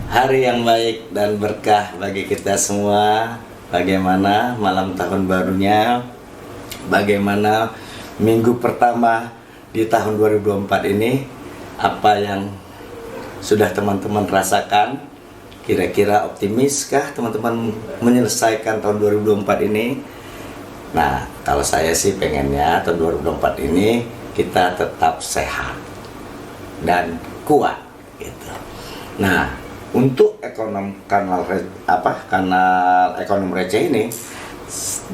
Hari yang baik dan berkah bagi kita semua. Bagaimana malam tahun barunya? Bagaimana minggu pertama di tahun 2024 ini? Apa yang sudah teman-teman rasakan? Kira-kira optimiskah teman-teman menyelesaikan tahun 2024 ini? Nah, kalau saya sih pengennya tahun 2024 ini kita tetap sehat dan kuat gitu. Nah, untuk kanal ekonomi receh ini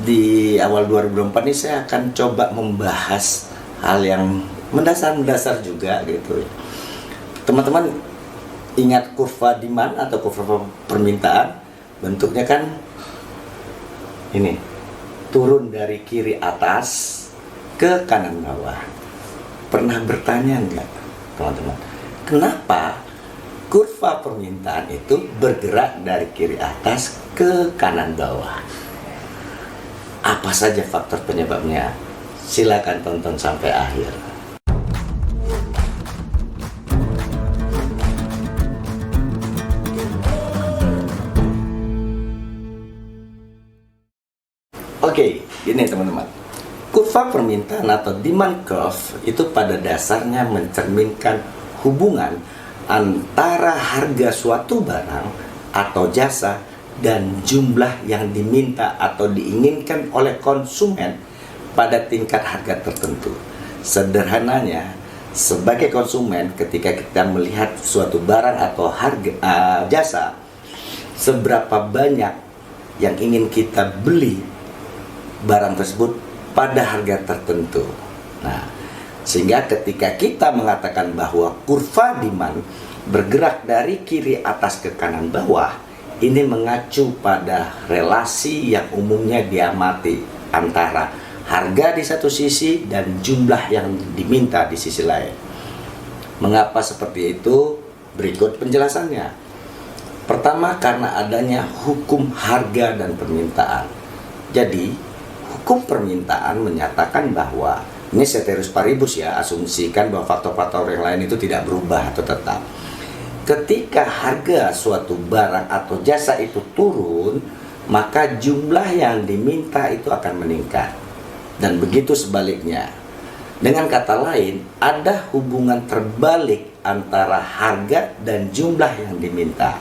di awal 2024 ini saya akan coba membahas hal yang mendasar juga gitu. Teman-teman ingat kurva demand atau kurva permintaan? Bentuknya kan ini, turun dari kiri atas ke kanan bawah. Pernah bertanya enggak teman-teman, kenapa kurva permintaan itu bergerak dari kiri atas ke kanan bawah? Apa saja faktor penyebabnya? Silakan tonton sampai akhir. Oke, ini teman-teman. Kurva permintaan atau demand curve itu pada dasarnya mencerminkan hubungan antara harga suatu barang atau jasa dan jumlah yang diminta atau diinginkan oleh konsumen pada tingkat harga tertentu. Sederhananya, sebagai konsumen ketika kita melihat suatu barang atau jasa, seberapa banyak yang ingin kita beli barang tersebut pada harga tertentu. Nah, sehingga ketika kita mengatakan bahwa kurva demand bergerak dari kiri atas ke kanan bawah, ini mengacu pada relasi yang umumnya diamati antara harga di satu sisi dan jumlah yang diminta di sisi lain. Mengapa seperti itu? Berikut penjelasannya. Pertama, karena adanya hukum harga dan permintaan. Jadi, hukum permintaan menyatakan bahwa ini ceteris paribus ya, asumsikan bahwa faktor-faktor yang lain itu tidak berubah atau tetap. Ketika harga suatu barang atau jasa itu turun, maka jumlah yang diminta itu akan meningkat. Dan begitu sebaliknya. Dengan kata lain, ada hubungan terbalik antara harga dan jumlah yang diminta.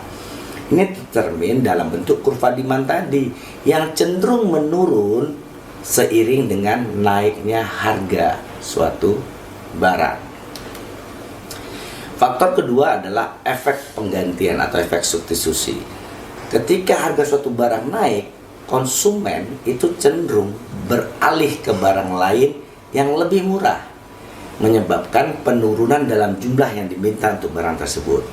Ini tercermin dalam bentuk kurva demand tadi yang cenderung menurun seiring dengan naiknya harga suatu barang. Faktor kedua adalah efek penggantian atau efek substitusi. Ketika harga suatu barang naik, konsumen itu cenderung beralih ke barang lain yang lebih murah, menyebabkan penurunan dalam jumlah yang diminta untuk barang tersebut.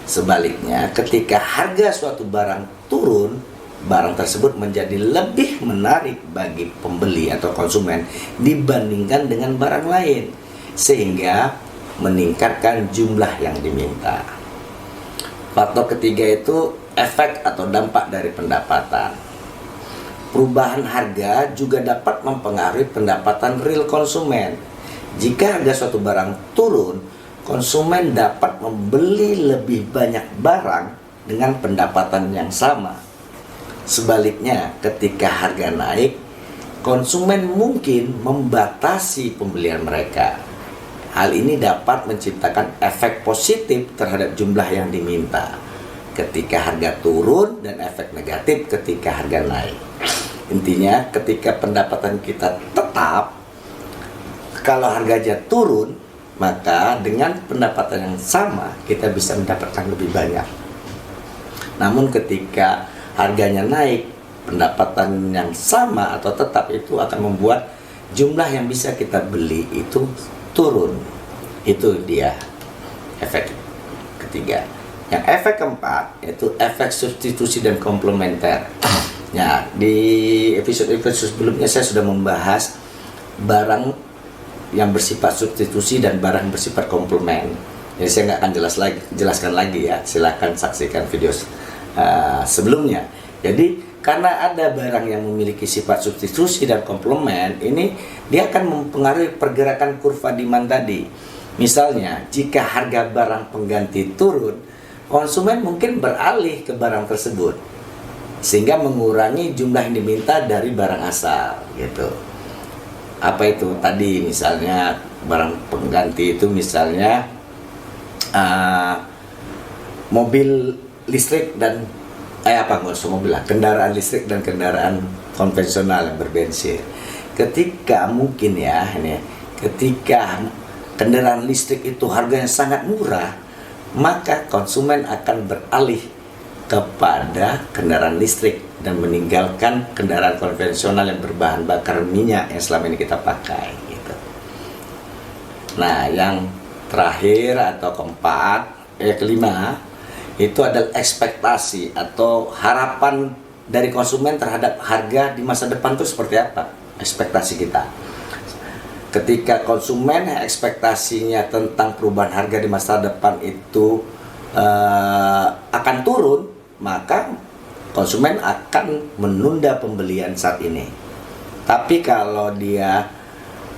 Sebaliknya, ketika harga suatu barang turun, barang tersebut menjadi lebih menarik bagi pembeli atau konsumen dibandingkan dengan barang lain, sehingga meningkatkan jumlah yang diminta. Faktor ketiga itu efek atau dampak dari pendapatan. Perubahan harga juga dapat mempengaruhi pendapatan real konsumen. Jika harga suatu barang turun, konsumen dapat membeli lebih banyak barang dengan pendapatan yang sama. Sebaliknya, ketika harga naik, konsumen mungkin membatasi pembelian mereka. Hal ini dapat menciptakan efek positif terhadap jumlah yang diminta ketika harga turun dan efek negatif ketika harga naik. Intinya, ketika pendapatan kita tetap, kalau harganya turun, maka dengan pendapatan yang sama kita bisa mendapatkan lebih banyak. Namun ketika harganya naik, pendapatan yang sama atau tetap itu akan membuat jumlah yang bisa kita beli itu turun. Itu dia efek ketiga. Yang efek keempat yaitu efek substitusi dan komplementer. Ya, di episode sebelumnya saya sudah membahas barang yang bersifat substitusi dan barang yang bersifat komplement. Jadi saya nggak akan jelaskan lagi ya. Silakan saksikan video sebelumnya. Jadi karena ada barang yang memiliki sifat substitusi dan komplement, ini dia akan mempengaruhi pergerakan kurva demand tadi. Misalnya, jika harga barang pengganti turun, konsumen mungkin beralih ke barang tersebut, sehingga mengurangi jumlah yang diminta dari barang asal gitu. Apa itu tadi, misalnya barang pengganti itu misalnya mobil listrik dan nggak usah mobil lah, kendaraan listrik dan kendaraan konvensional yang berbensin. Ketika mungkin ya ini, ketika kendaraan listrik itu harganya sangat murah, maka konsumen akan beralih kepada kendaraan listrik dan meninggalkan kendaraan konvensional yang berbahan bakar minyak yang selama ini kita pakai gitu. Nah, yang terakhir atau kelima itu adalah ekspektasi atau harapan dari konsumen terhadap harga di masa depan itu seperti apa ekspektasi kita. Ketika konsumen ekspektasinya tentang perubahan harga di masa depan itu akan turun, maka konsumen akan menunda pembelian saat ini. Tapi kalau dia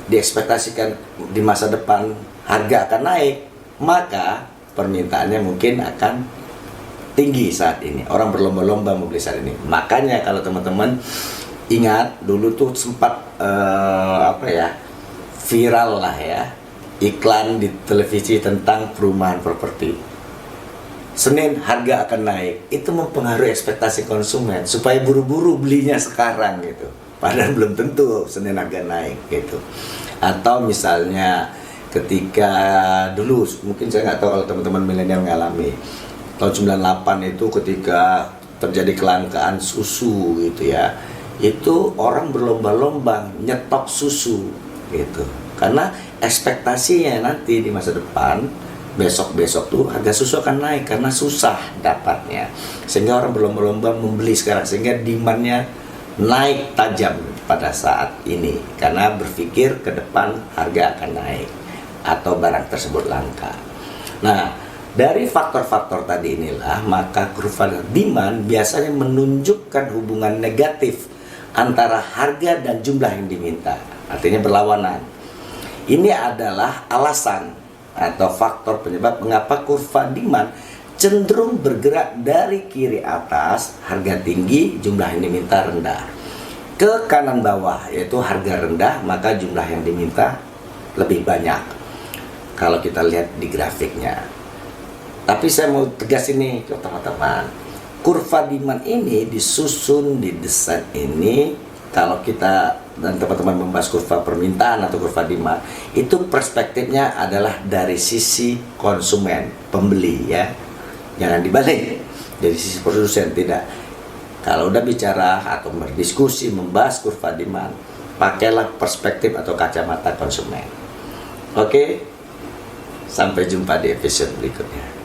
diekspektasikan di masa depan harga akan naik, maka permintaannya mungkin akan tinggi saat ini. Orang berlomba-lomba membeli saat ini. Makanya kalau teman-teman ingat dulu tuh sempat viral lah ya, iklan di televisi tentang perumahan properti. Senin harga akan naik. Itu mempengaruhi ekspektasi konsumen supaya buru-buru belinya sekarang gitu. Padahal belum tentu Senin harga naik gitu. Atau misalnya ketika dulu, mungkin saya nggak tahu kalau teman-teman milenial mengalami, tahun 98 itu ketika terjadi kelangkaan susu gitu ya, itu orang berlomba-lomba nyetok susu gitu, karena ekspektasinya nanti di masa depan besok-besok tuh harga susu akan naik karena susah dapatnya, sehingga orang berlomba-lomba membeli sekarang, sehingga demandnya naik tajam pada saat ini karena berpikir ke depan harga akan naik atau barang tersebut langka. Nah, dari faktor-faktor tadi inilah, maka kurva demand biasanya menunjukkan hubungan negatif antara harga dan jumlah yang diminta, artinya berlawanan. Ini adalah alasan atau faktor penyebab mengapa kurva demand cenderung bergerak dari kiri atas, harga tinggi, jumlah yang diminta rendah, ke kanan bawah, yaitu harga rendah, maka jumlah yang diminta lebih banyak. Kalau kita lihat di grafiknya. Tapi saya mau tegas ini ke teman-teman, kurva demand ini disusun, didesain ini, kalau kita dan teman-teman membahas kurva permintaan atau kurva demand, itu perspektifnya adalah dari sisi konsumen, pembeli ya, jangan dibalik dari sisi produsen, tidak. Kalau udah bicara atau berdiskusi membahas kurva demand, pakailah perspektif atau kacamata konsumen. Oke, sampai jumpa di episode berikutnya.